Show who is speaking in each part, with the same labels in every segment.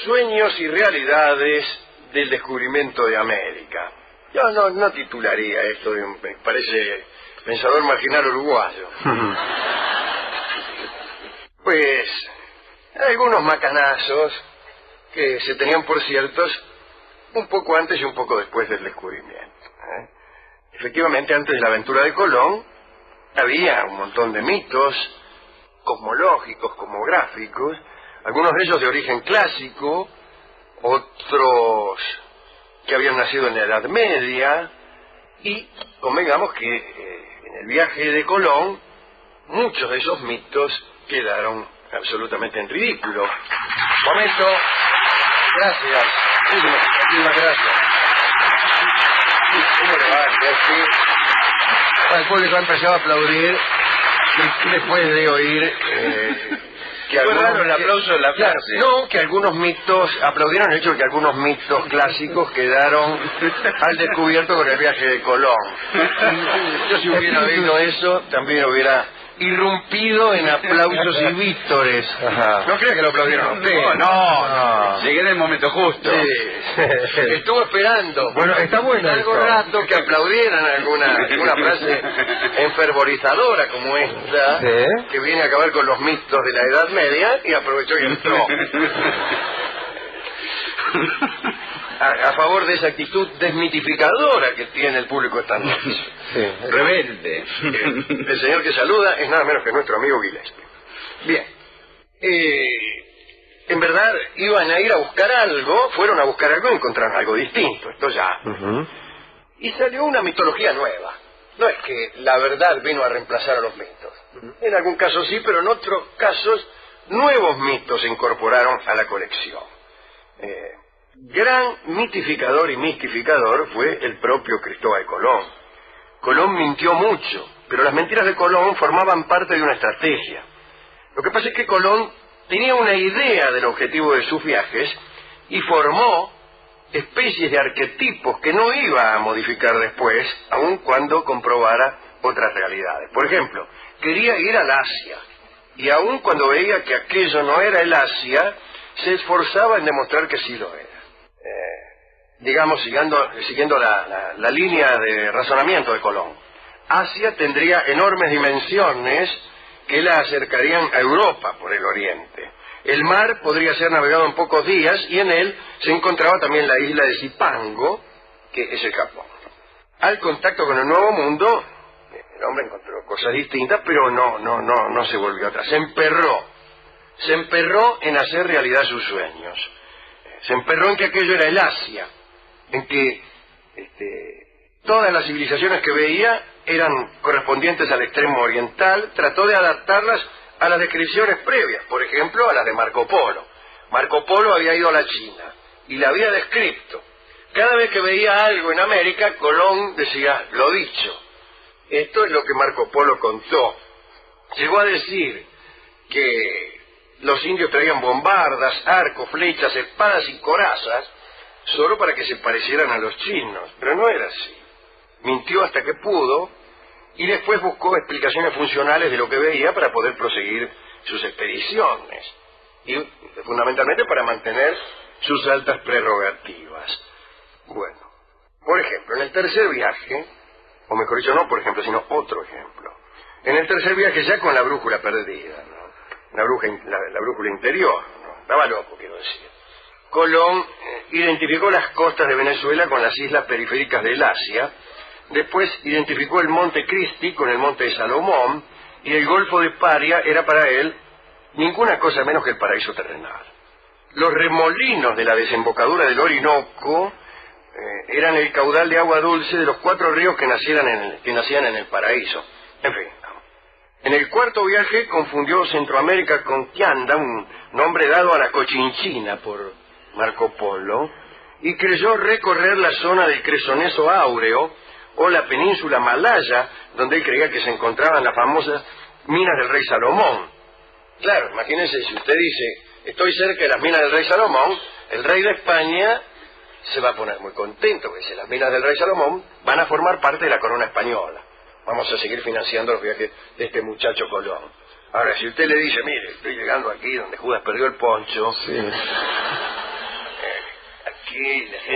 Speaker 1: Sueños y realidades del descubrimiento de América. Yo no titularía esto de me parece pensador marginal uruguayo. Pues hay algunos macanazos que se tenían por ciertos un poco antes y un poco después del descubrimiento. Efectivamente, antes de la aventura de Colón había un montón de mitos cosmológicos, cosmográficos, algunos de ellos de origen clásico, otros que habían nacido en la Edad Media, y convengamos que en el viaje de Colón muchos de esos mitos quedaron absolutamente en ridículo. Momento. Gracias. Muchísimas gracias. ¿Cómo le va? El público ha empezado a aplaudir después de oír que
Speaker 2: fue raro el aplauso de la frase.
Speaker 1: No, que algunos mitos aplaudieron el hecho de que algunos mitos clásicos quedaron al descubierto con el viaje de Colón. Yo, si hubiera oído eso, también hubiera irrumpido en aplausos y vítores. No creo que lo aplaudieron a usted.
Speaker 2: No. Llegué en el momento justo.
Speaker 1: Sí. Estuvo esperando.
Speaker 3: Bueno, está bueno
Speaker 1: algo rato que aplaudieran alguna frase enfervorizadora como esta,
Speaker 3: ¿sí?,
Speaker 1: que viene a acabar con los mitos de la Edad Media, y aprovechó y entró. A favor de esa actitud desmitificadora que tiene el público esta noche.
Speaker 3: Sí.
Speaker 2: Rebelde.
Speaker 1: El señor que saluda es nada menos que nuestro amigo Gillespie. Bien. En verdad, iban a ir a buscar algo, fueron a buscar algo y encontraron algo distinto. Esto ya. Y salió una mitología nueva. No es que la verdad vino a reemplazar a los mitos. En algún caso sí, pero en otros casos nuevos mitos se incorporaron a la colección. Gran mitificador y mistificador fue el propio Cristóbal Colón. Colón mintió mucho, pero las mentiras de Colón formaban parte de una estrategia. Lo que pasa es que Colón tenía una idea del objetivo de sus viajes y formó especies de arquetipos que no iba a modificar después, aun cuando comprobara otras realidades. Por ejemplo, quería ir al Asia, y aun cuando veía que aquello no era el Asia, se esforzaba en demostrar que sí lo era. Digamos, siguiendo la línea de razonamiento de Colón. Asia tendría enormes dimensiones que la acercarían a Europa por el oriente. El mar podría ser navegado en pocos días y en él se encontraba también la isla de Zipango, que es el Japón. Al contacto con el Nuevo Mundo, el hombre encontró cosas distintas, pero no se volvió atrás. Se emperró en hacer realidad sus sueños. Se emperró en que aquello era el Asia, en que todas las civilizaciones que veía eran correspondientes al extremo oriental. Trató de adaptarlas a las descripciones previas, por ejemplo, a las de Marco Polo. Marco Polo había ido a la China y la había descrito. Cada vez que veía algo en América, Colón decía, lo dicho. Esto es lo que Marco Polo contó. Llegó a decir que los indios traían bombardas, arcos, flechas, espadas y corazas, solo para que se parecieran a los chinos, pero no era así. Mintió hasta que pudo y después buscó explicaciones funcionales de lo que veía para poder proseguir sus expediciones y fundamentalmente para mantener sus altas prerrogativas. Bueno, por ejemplo, en el tercer viaje, o mejor dicho, no por ejemplo, sino otro ejemplo, en el tercer viaje ya con la brújula perdida, ¿no? La brújula interior, ¿no? Estaba loco, quiero decir. Colón identificó las costas de Venezuela con las islas periféricas del Asia, después identificó el monte Cristi con el monte de Salomón, y el Golfo de Paria era para él ninguna cosa menos que el paraíso terrenal. Los remolinos de la desembocadura del Orinoco eran el caudal de agua dulce de los 4 ríos que nacían en el paraíso. En fin. En el cuarto viaje confundió Centroamérica con Tianda, un nombre dado a la Cochinchina por Marco Polo, y creyó recorrer la zona del Cresoneso Áureo o la península malaya, donde él creía que se encontraban las famosas minas del rey Salomón. Claro, imagínense, si usted dice, estoy cerca de las minas del rey Salomón, el rey de España se va a poner muy contento, porque dice, las minas del rey Salomón van a formar parte de la corona española. Vamos a seguir financiando los viajes de este muchacho Colón. Ahora, si usted le dice, mire, estoy llegando aquí donde Judas perdió el poncho, sí,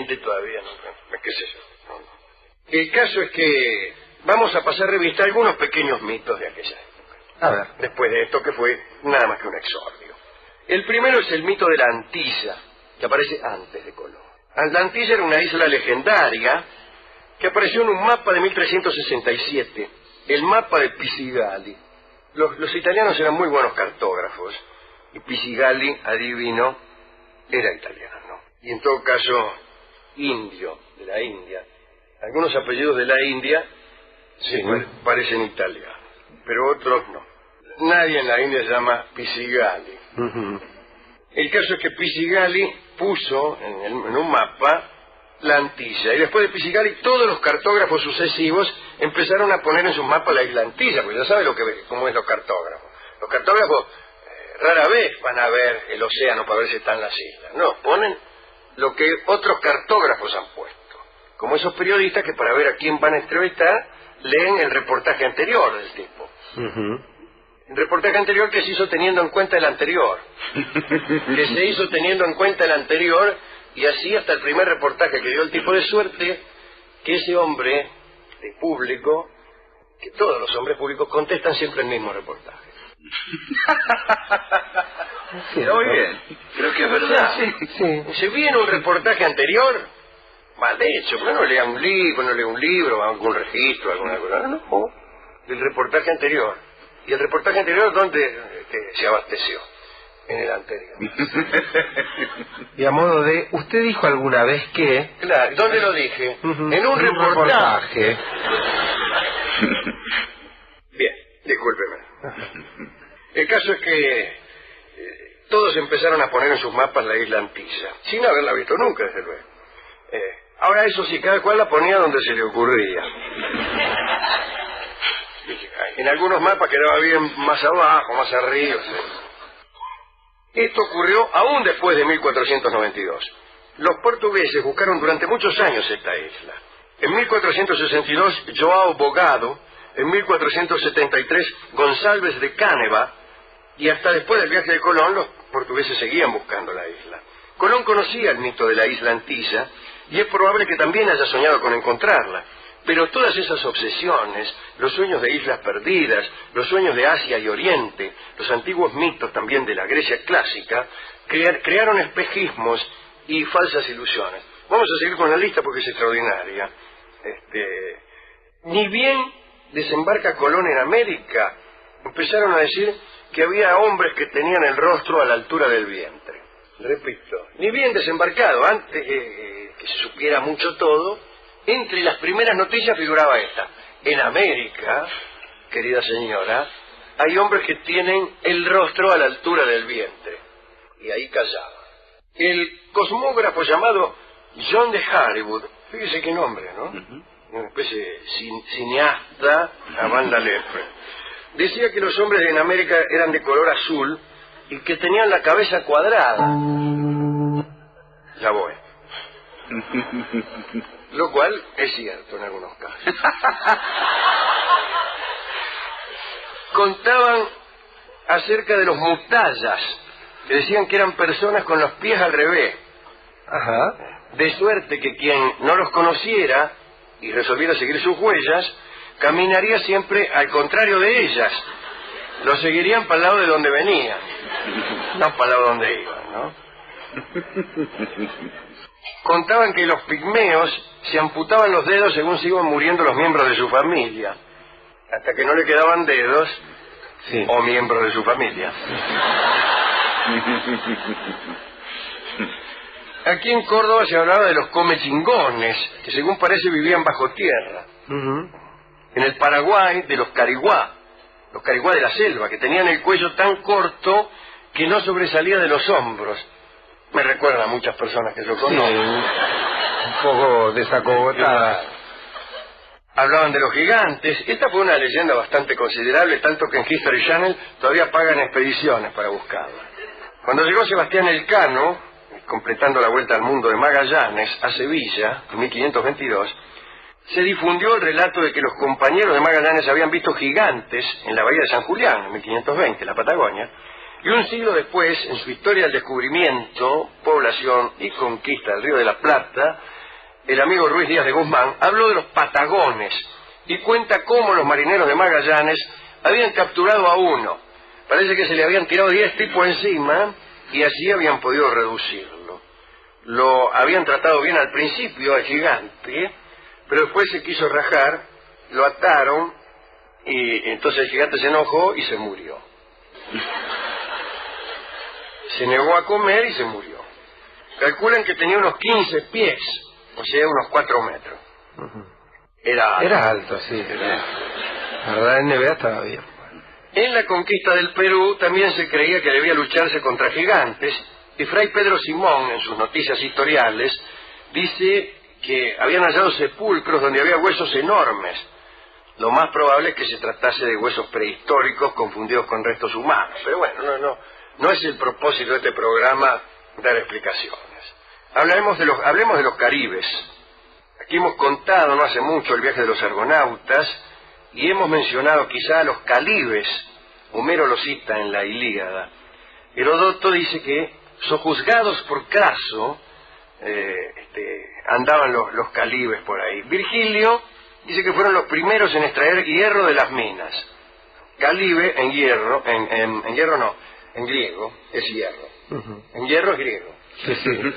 Speaker 1: gente todavía no, qué sé yo. No. El caso es que vamos a pasar revista a algunos pequeños mitos de aquella época.
Speaker 3: A ver.
Speaker 1: Después de esto, que fue nada más que un exordio. El primero es el mito de la Antilla, que aparece antes de Colón. La Antilla era una isla legendaria que apareció en un mapa de 1367, el mapa de Pisigali. Los italianos eran muy buenos cartógrafos, y Pisigali, adivino, era italiano. Y en todo caso, indio, de la India. Algunos apellidos de la India sí, parecen italianos, pero otros no. Nadie en la India se llama Pisigali. El caso es que Pisigali puso en un mapa la Antilla, y después de Pisigali todos los cartógrafos sucesivos empezaron a poner en sus mapas la isla Antilla, porque ya sabe cómo es los cartógrafos. Los cartógrafos rara vez van a ver el océano para ver si están las islas. No, ponen lo que otros cartógrafos han puesto. Como esos periodistas que para ver a quién van a entrevistar leen el reportaje anterior del tipo. El reportaje anterior que se hizo teniendo en cuenta el anterior. Que se hizo teniendo en cuenta el anterior, y así hasta el primer reportaje que dio el tipo, de suerte que ese hombre de público, que todos los hombres públicos contestan siempre el mismo reportaje.
Speaker 2: Sí, muy bien. Creo que es verdad.
Speaker 1: Sí. Se viene un reportaje anterior, mal hecho, pero no lea un libro, algún registro, alguna cosa. No, el reportaje anterior. ¿Y el reportaje anterior dónde se abasteció? En el anterior.
Speaker 3: Y a modo de, ¿usted dijo alguna vez que...?
Speaker 1: Claro, ¿dónde lo dije? En un reportaje. Bien, discúlpeme. El caso es que todos empezaron a poner en sus mapas la isla Antilla, sin haberla visto nunca, desde luego. Ahora eso sí, cada cual la ponía donde se le ocurría. En algunos mapas quedaba bien más abajo, más arriba. ¿Sí? Esto ocurrió aún después de 1492. Los portugueses buscaron durante muchos años esta isla. En 1462, João Bogado, en 1473, Gonçalves de Câneva, y hasta después del viaje de Colón, los portugueses seguían buscando la isla. Colón conocía el mito de la isla Antilla, y es probable que también haya soñado con encontrarla. Pero todas esas obsesiones, los sueños de islas perdidas, los sueños de Asia y Oriente, los antiguos mitos también de la Grecia clásica, crearon espejismos y falsas ilusiones. Vamos a seguir con la lista porque es extraordinaria. Ni bien desembarca Colón en América, empezaron a decir que había hombres que tenían el rostro a la altura del vientre. Repito, ni bien desembarcado, antes que se supiera mucho todo, entre las primeras noticias figuraba esta: en América, querida señora, hay hombres que tienen el rostro a la altura del vientre. Y ahí callaba. El cosmógrafo llamado John de Hollywood, fíjese qué nombre, ¿no? Una especie de cineasta a banda lepre. Decía que los hombres en América eran de color azul y que tenían la cabeza cuadrada. Ya voy. Lo cual es cierto en algunos casos. Contaban acerca de los mutayas, que decían que eran personas con los pies al revés. De suerte que quien no los conociera y resolviera seguir sus huellas, caminaría siempre al contrario de ellas. Los seguirían para el lado de donde venían, no para el lado donde iban, ¿no? Contaban que los pigmeos se amputaban los dedos según se iban muriendo los miembros de su familia, hasta que no le quedaban dedos, o miembros de su familia. Aquí en Córdoba se hablaba de los comechingones, que según parece vivían bajo tierra. En el Paraguay, de los cariguá de la selva, que tenían el cuello tan corto que no sobresalía de los hombros. Me recuerda a muchas personas que yo conozco.
Speaker 3: Un poco desacogotadas.
Speaker 1: Hablaban de los gigantes. Esta fue una leyenda bastante considerable, tanto que en History Channel todavía pagan expediciones para buscarla. Cuando llegó Sebastián Elcano, completando la vuelta al mundo de Magallanes, a Sevilla, en 1522, se difundió el relato de que los compañeros de Magallanes habían visto gigantes en la bahía de San Julián, en 1520, en la Patagonia, y un siglo después, en su historia del descubrimiento, población y conquista del Río de la Plata, el amigo Ruiz Díaz de Guzmán, habló de los Patagones y cuenta cómo los marineros de Magallanes habían capturado a uno. Parece que se le habían tirado 10 tipos encima y así habían podido reducirlo. Lo habían tratado bien al principio, al gigante, pero después se quiso rajar, lo ataron y entonces el gigante se enojó y se murió. Se negó a comer y se murió. Calculan que tenía unos 15 pies, o sea, unos 4 metros. Era
Speaker 3: alto, sí. La verdad, en NBA estaba bien.
Speaker 1: En la conquista del Perú también se creía que debía lucharse contra gigantes, y Fray Pedro Simón, en sus noticias historiales, dice que habían hallado sepulcros donde había huesos enormes. Lo más probable es que se tratase de huesos prehistóricos confundidos con restos humanos. Pero bueno, no es el propósito de este programa dar explicaciones. Hablemos de los caribes. Aquí hemos contado no hace mucho el viaje de los argonautas y hemos mencionado quizá a los calibes. Homero los cita en la Ilíada. Heródoto dice que, sojuzgados por Craso, andaban los calibes por ahí. Virgilio dice que fueron los primeros en extraer hierro de las minas. Calibe en hierro, en hierro no, en griego es hierro. En hierro es griego.
Speaker 3: Sí, sí.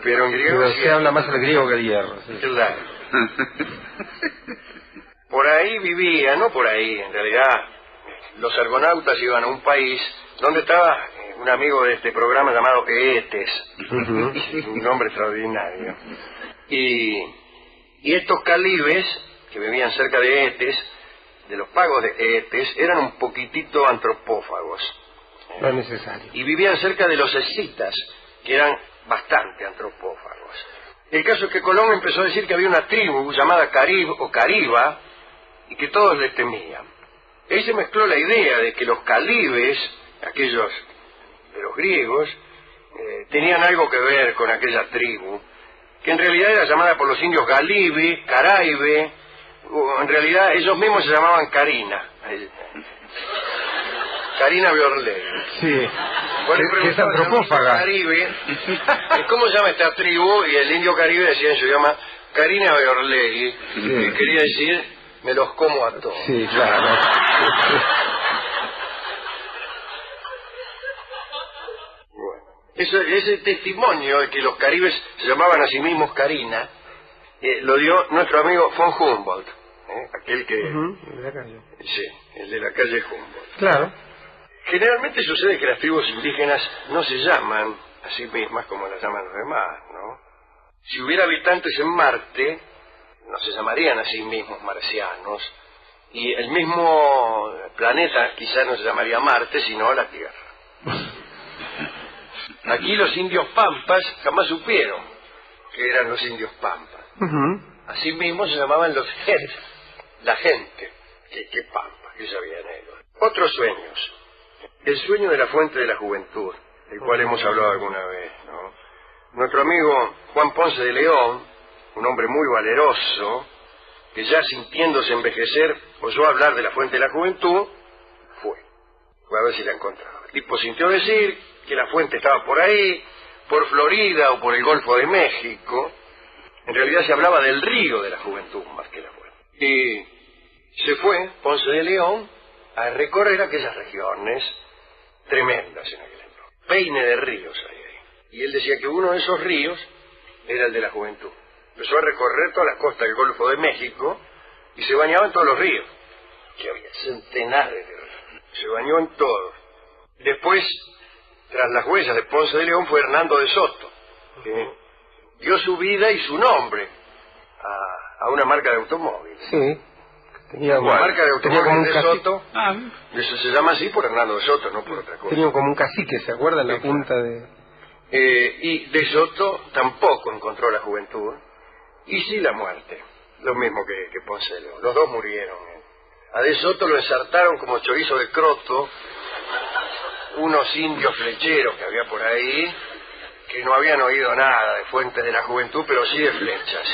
Speaker 1: Pero en griego
Speaker 3: pero se habla más el griego que el hierro. Sí.
Speaker 1: Claro. Por ahí vivía, no por ahí, en realidad, los argonautas iban a un país donde estaba un amigo de este programa llamado Eetes, un nombre extraordinario. Y estos calibes, que vivían cerca de Eetes, de los pagos de Eetes, eran un poquitito antropófagos.
Speaker 3: No es necesario.
Speaker 1: Y vivían cerca de los escitas, que eran bastante antropófagos. El caso es que Colón empezó a decir que había una tribu llamada Carib o Cariba, y que todos le temían. Ahí se mezcló la idea de que los calibes, aquellos de los griegos, tenían algo que ver con aquella tribu, que en realidad era llamada por los indios Galibi, Caraibe, o en realidad ellos mismos se llamaban Carina. Carina Biorley.
Speaker 3: Sí. Que es antropófaga.
Speaker 1: Caribe, ¿cómo se llama esta tribu? Y el indio Caribe decía en su idioma Carina Biorley, que quería decir, me los como a todos.
Speaker 3: Sí, claro.
Speaker 1: Ese testimonio de que los caribes se llamaban a sí mismos Carina, lo dio nuestro amigo von Humboldt, aquel que...
Speaker 3: de la calle.
Speaker 1: Sí, el de la calle Humboldt.
Speaker 3: Claro.
Speaker 1: Generalmente sucede que las tribus indígenas no se llaman a sí mismas como las llaman los demás, ¿no? Si hubiera habitantes en Marte, no se llamarían a sí mismos marcianos, y el mismo planeta quizás no se llamaría Marte, sino la Tierra. Aquí los indios pampas jamás supieron que eran los indios pampas. Así mismo se llamaban los gente, la gente, que pampa, que sabían ellos. Otros sueños. El sueño de la fuente de la juventud, del cual hemos hablado alguna vez, ¿no? Nuestro amigo Juan Ponce de León, un hombre muy valeroso, que ya sintiéndose envejecer, oyó hablar de la fuente de la juventud, fue a ver si la encontraba. El tipo sintió decir que la fuente estaba por ahí, por Florida o por el Golfo de México. En realidad se hablaba del río de la juventud más que la fuente. Y se fue Ponce de León a recorrer aquellas regiones tremendas en aquel entonces. Peine de ríos hay ahí. Y él decía que uno de esos ríos era el de la juventud. Empezó a recorrer toda la costa del Golfo de México y se bañaba en todos los ríos, que había centenares de ríos. Se bañó en todos. Después, tras las huellas de Ponce de León, fue Hernando de Soto, que dio su vida y su nombre a una marca de automóviles.
Speaker 3: Sí. Tenía
Speaker 1: la marca de automóviles de Soto,
Speaker 2: eso
Speaker 1: se llama así por Hernando de Soto, no por otra cosa.
Speaker 3: Tenía como un cacique, ¿se acuerdan? La punta de...
Speaker 1: Y de Soto tampoco encontró la juventud, y sí la muerte, lo mismo que Ponce de León. Los dos murieron. A de Soto lo ensartaron como chorizo de croto unos indios flecheros que había por ahí, que no habían oído nada de fuentes de la juventud, pero sí de flechas.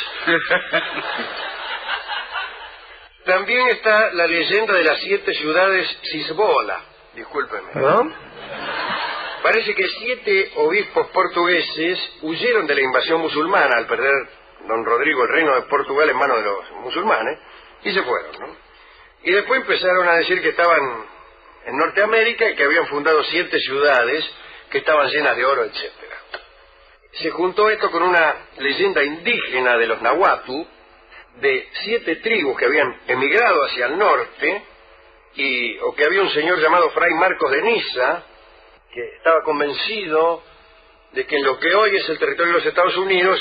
Speaker 1: También está la leyenda de las 7 ciudades Cisbola. Discúlpenme.
Speaker 3: ¿Perdón?
Speaker 1: Parece que 7 obispos portugueses huyeron de la invasión musulmana al perder don Rodrigo el reino de Portugal en manos de los musulmanes, y se fueron, ¿no? Y después empezaron a decir que estaban en Norteamérica y que habían fundado 7 ciudades que estaban llenas de oro, etcétera. Se juntó esto con una leyenda indígena de los Nahuatl, de 7 tribus que habían emigrado hacia el norte, o que había un señor llamado Fray Marcos de Niza, que estaba convencido de que en lo que hoy es el territorio de los Estados Unidos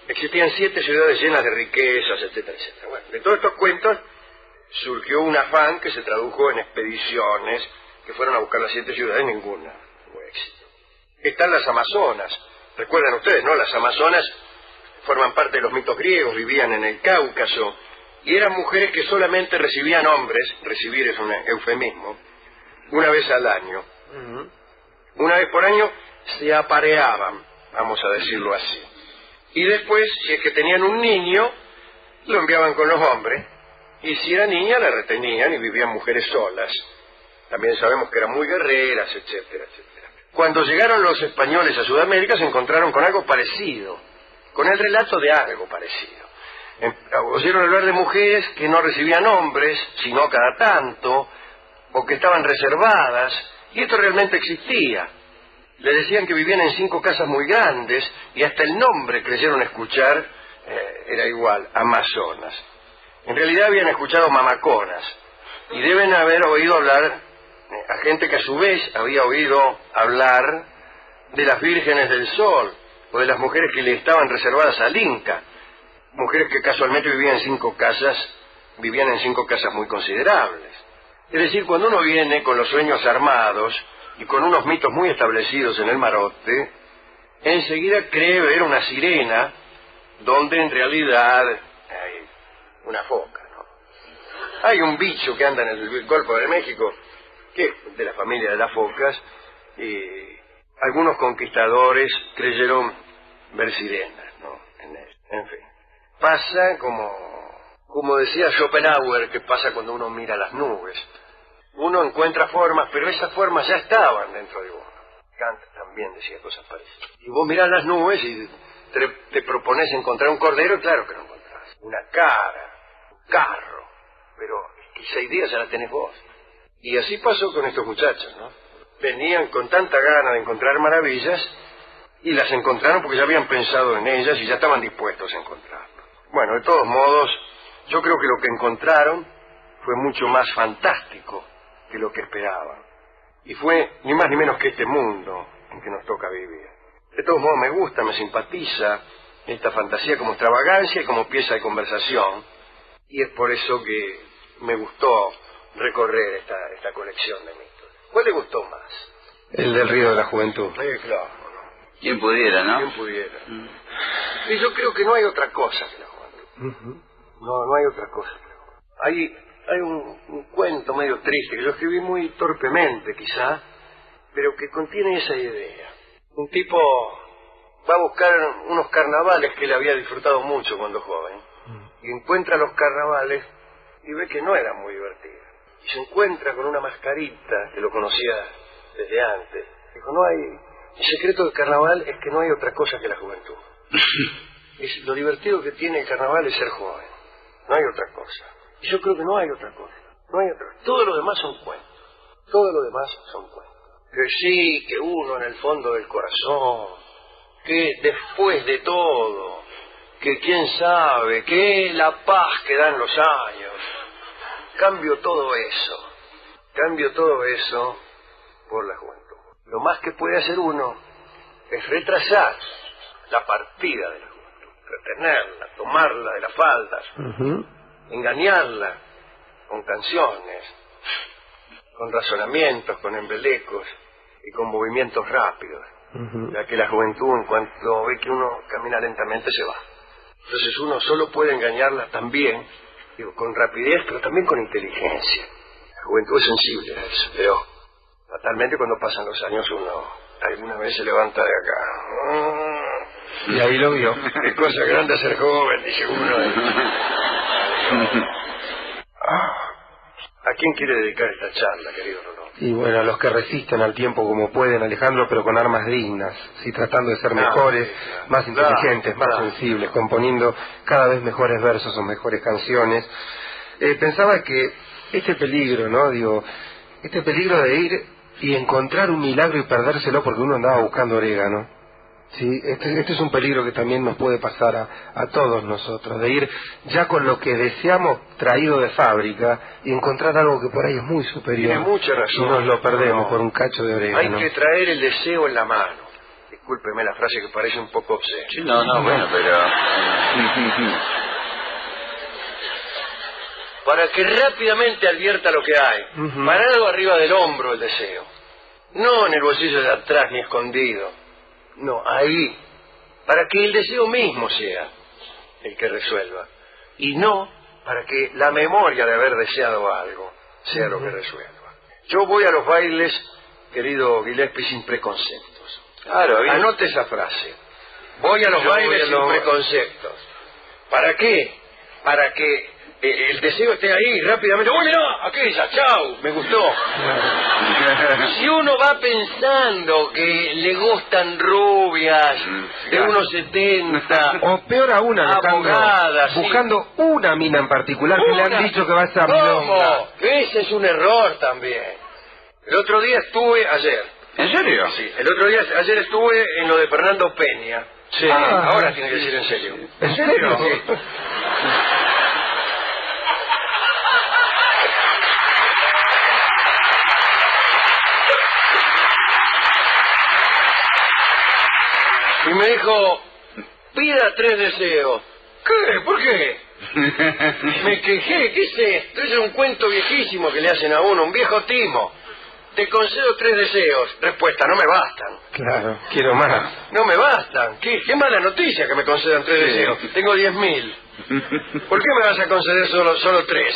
Speaker 1: existían 7 ciudades llenas de riquezas, etcétera, etcétera. Bueno, de todos estos cuentos surgió un afán que se tradujo en expediciones que fueron a buscar las 7 ciudades, ninguna tuvo éxito. Están las Amazonas. Recuerdan ustedes, ¿no? Las Amazonas forman parte de los mitos griegos, vivían en el Cáucaso, y eran mujeres que solamente recibían hombres, recibir es un eufemismo, una vez al año. Una vez por año se apareaban, vamos a decirlo así. Y después, si es que tenían un niño, lo enviaban con los hombres, y si era niña, la retenían y vivían mujeres solas. También sabemos que eran muy guerreras, etcétera, etcétera. Cuando llegaron los españoles a Sudamérica se encontraron con algo parecido, con el relato de algo parecido. Oyeron hablar de mujeres que no recibían hombres, sino cada tanto, o que estaban reservadas, y esto realmente existía. Le decían que vivían en 5 casas muy grandes, y hasta el nombre creyeron escuchar era igual, Amazonas. En realidad habían escuchado mamaconas, y deben haber oído hablar a gente que a su vez había oído hablar de las vírgenes del sol, o de las mujeres que le estaban reservadas al Inca, mujeres que casualmente vivían en 5 casas muy considerables. Es decir, cuando uno viene con los sueños armados y con unos mitos muy establecidos en el marote, enseguida cree ver una sirena donde en realidad hay una foca, ¿no? Hay un bicho que anda en el Golfo de México, que es de la familia de las focas, y algunos conquistadores creyeron ver sirenas, ¿no? En fin. Pasa como decía Schopenhauer, que pasa cuando uno mira las nubes. Uno encuentra formas, pero esas formas ya estaban dentro de uno. Kant también decía cosas parecidas. Y vos mirás las nubes y te propones encontrar un cordero, y claro que lo encontrás. Una cara, un carro, pero esa idea ya la tenés vos. Y así pasó con estos muchachos, ¿no? Venían con tanta gana de encontrar maravillas y las encontraron porque ya habían pensado en ellas y ya estaban dispuestos a encontrarlas. Bueno, de todos modos, yo creo que lo que encontraron fue mucho más fantástico que lo que esperaban. Y fue ni más ni menos que este mundo en que nos toca vivir. De todos modos, me gusta, me simpatiza esta fantasía como extravagancia y como pieza de conversación. Y es por eso que me gustó recorrer esta colección de mitos. ¿Cuál le gustó más?
Speaker 3: El del Río de la Juventud.
Speaker 1: Claro.
Speaker 2: ¿Quién pudiera, no?
Speaker 1: ¿Quién pudiera? Y yo creo que no hay otra cosa que la juventud. No hay otra cosa. Hay un cuento medio triste que yo escribí muy torpemente, quizá, pero que contiene esa idea. Un tipo va a buscar unos carnavales que él había disfrutado mucho cuando joven, y encuentra los carnavales y ve que no eran muy divertidos. Y se encuentra con una mascarita que lo conocía desde antes. Dijo, el secreto del carnaval es que no hay otra cosa que la juventud. Lo divertido que tiene el carnaval es ser joven. No hay otra cosa. Y yo creo que no hay otra cosa. No hay otra. Todo lo demás son cuentos. Todo lo demás son cuentos. Que sí, que uno en el fondo del corazón, que después de todo, que quién sabe, que la paz que dan los años. Cambio todo eso por la juventud. Lo más que puede hacer uno es retrasar la partida de la juventud, retenerla, tomarla de las faldas, engañarla con canciones, con razonamientos, con embelecos y con movimientos rápidos, ya que la juventud, en cuanto ve que uno camina lentamente, se va. Entonces uno solo puede engañarla también, con rapidez, pero también con inteligencia. La juventud es sensible a eso, pero fatalmente cuando pasan los años uno alguna vez se levanta de acá.
Speaker 3: Y ahí lo vio.
Speaker 1: Qué cosa grande ser joven, dice uno. ¿A quién quiere dedicar esta charla, querido Rolón?
Speaker 3: Y bueno, a los que resisten al tiempo como pueden, Alejandro, pero con armas dignas, ¿sí? Tratando de ser mejores, más inteligentes, más sensibles, componiendo cada vez mejores versos o mejores canciones. Pensaba que este peligro, ¿no? Digo, este peligro de ir y encontrar un milagro y perdérselo porque uno andaba buscando orégano. Sí, este es un peligro que también nos puede pasar a todos nosotros, de ir ya con lo que deseamos traído de fábrica y encontrar algo que por ahí es muy superior.
Speaker 1: Tiene mucha razón.
Speaker 3: Y nos lo perdemos por un cacho de orégano.
Speaker 1: Hay que traer el deseo en la mano. Discúlpeme la frase que parece un poco obscena.
Speaker 2: Sí, no, bueno, pero...
Speaker 1: Para que rápidamente advierta lo que hay. Parado arriba del hombro el deseo. No en el bolsillo de atrás ni escondido. No, ahí, para que el deseo mismo sea el que resuelva, y no para que la memoria de haber deseado algo sea lo que resuelva. Yo voy a los bailes, querido Gillespie, sin preconceptos.
Speaker 2: Claro, bien.
Speaker 1: Anote esa frase. Voy a los bailes sin preconceptos. ¿Para qué? Para que el deseo esté ahí rápidamente. ¡Uy, mirá! Aquella, chau, me gustó. Si uno va pensando que le gustan rubias de 1,70,
Speaker 3: o peor aún, Alejandro,
Speaker 1: abogadas,
Speaker 3: buscando una mina en particular que le han dicho que va a ser milonga.
Speaker 1: Ese es un error también. El otro día estuve, ayer.
Speaker 2: ¿En serio?
Speaker 1: Sí, ayer estuve en lo de Fernando Peña. Sí. Ahora tiene que decir en serio.
Speaker 3: ¿En serio?
Speaker 1: Sí. Y me dijo, pida 3 deseos. ¿Qué? ¿Por qué? Me quejé, ¿qué es esto? Es un cuento viejísimo que le hacen a uno, un viejo timo. Te concedo 3 deseos. Respuesta, no me bastan.
Speaker 3: Claro, quiero más.
Speaker 1: No me bastan. Qué mala noticia que me concedan 3 deseos. Tengo 10.000. ¿Por qué me vas a conceder solo 3?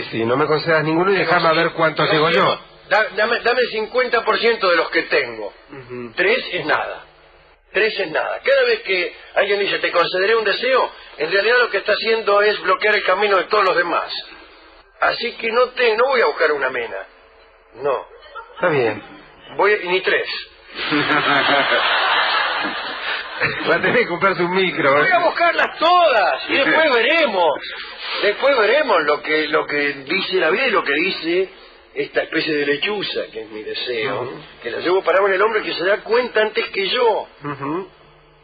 Speaker 3: Sí, no me concedas ninguno y déjame ver cuánto llego yo.
Speaker 1: Dame el 50% de los que tengo. 3 es nada. 3 es nada. Cada vez que alguien dice te concederé un deseo, en realidad lo que está haciendo es bloquear el camino de todos los demás. Así que no voy a buscar una mena. No.
Speaker 3: Está bien.
Speaker 1: Ni 3.
Speaker 3: Va a tener que comprarse un micro.
Speaker 1: Voy a buscarlas todas y después veremos. Después veremos lo que dice la vida y lo que dice esta especie de lechuza que es mi deseo, que la llevo parado en el hombre, que se da cuenta antes que yo,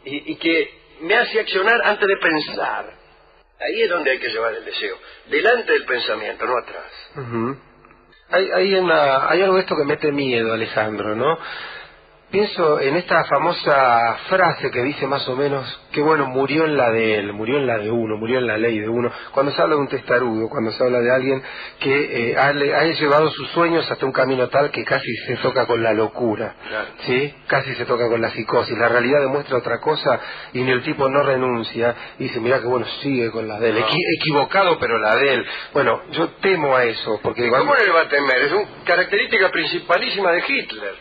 Speaker 1: y que me hace accionar antes de pensar. Ahí es donde hay que llevar el deseo, delante del pensamiento, no atrás.
Speaker 3: Hay algo de esto que mete miedo, Alejandro, ¿no? Pienso en esta famosa frase que dice más o menos que bueno, murió en la de él, murió en la de uno, murió en la ley de uno. Cuando se habla de un testarudo, cuando se habla de alguien que ha llevado sus sueños hasta un camino tal que casi se toca con la locura, ¿sí? Casi se toca con la psicosis. La realidad demuestra otra cosa y ni el tipo no renuncia y dice, mirá que bueno, sigue con la de él. Equivocado, pero la de él. Bueno, yo temo a eso, porque...
Speaker 1: ¿Cómo no le va a temer? Es una característica principalísima de Hitler.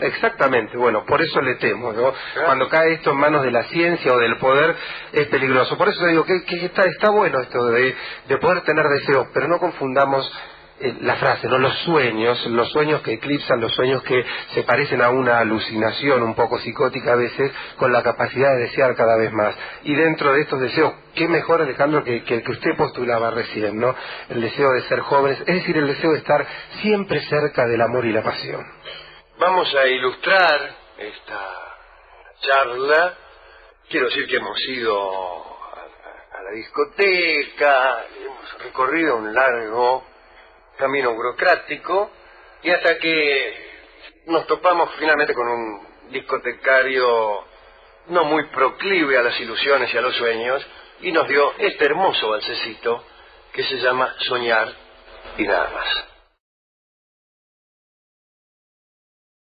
Speaker 3: Exactamente. Bueno, por eso le temo, ¿no? Cuando cae esto en manos de la ciencia o del poder es peligroso. Por eso digo que está bueno esto de poder tener deseos, pero no confundamos la frase, ¿no? Los sueños que eclipsan, los sueños que se parecen a una alucinación un poco psicótica a veces, con la capacidad de desear cada vez más. Y dentro de estos deseos, qué mejor, Alejandro, que el que usted postulaba recién, ¿no? El deseo de ser jóvenes, es decir, el deseo de estar siempre cerca del amor y la pasión.
Speaker 1: Vamos a ilustrar esta charla. Quiero decir que hemos ido a la discoteca, hemos recorrido un largo camino burocrático y hasta que nos topamos finalmente con un discotecario no muy proclive a las ilusiones y a los sueños y nos dio este hermoso balsecito que se llama Soñar y nada más.